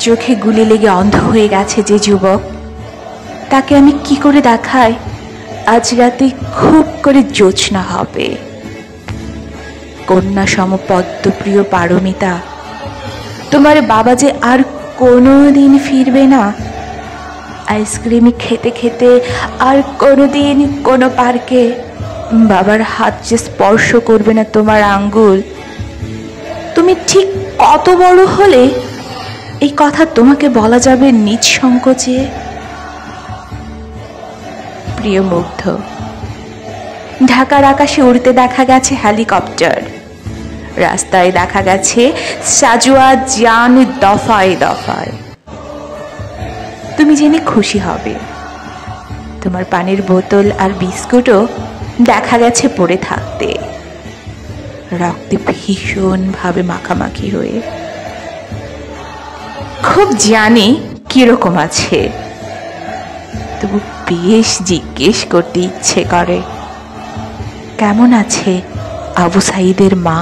চোখে গুলি লেগে অন্ধ হয়ে গেছে যে যুবক, তাকে আমি কি করে দেখাই আজ রাতে খুব করে জোছনা হবে। কন্যা সম পদ্মপ্রিয় পারমিতা, তোমার বাবা যে আর কোনোদিন ফিরবে না। আইসক্রিম খেতে খেতে আর কোনোদিন কোনো পার্কে বাবার হাত যে স্পর্শ করবে না তোমার আঙ্গুল। তুমি ঠিক কত বড় হলে এই কথা তোমাকে বলা যাবে নিজ সংকোচে? প্রিয় মুগ্ধ, ঢাকার আকাশে উড়তে দেখা গেছে হেলিকপ্টার, রাস্তায় দেখা গেছে সাজোয়া যান দফায় দফায়। তুমি জেনে খুশি হবে, তোমার পানির বোতল আর বিস্কুটও দেখা গেছে পড়ে থাকতে, রক্তে ভীষণভাবে মাখামাখি হয়ে। খুব জানি কিরকম আছে, তবু বেশ জিজ্ঞেস করতে ইচ্ছে করে, কেমন আছে আবু সাঈদের মা?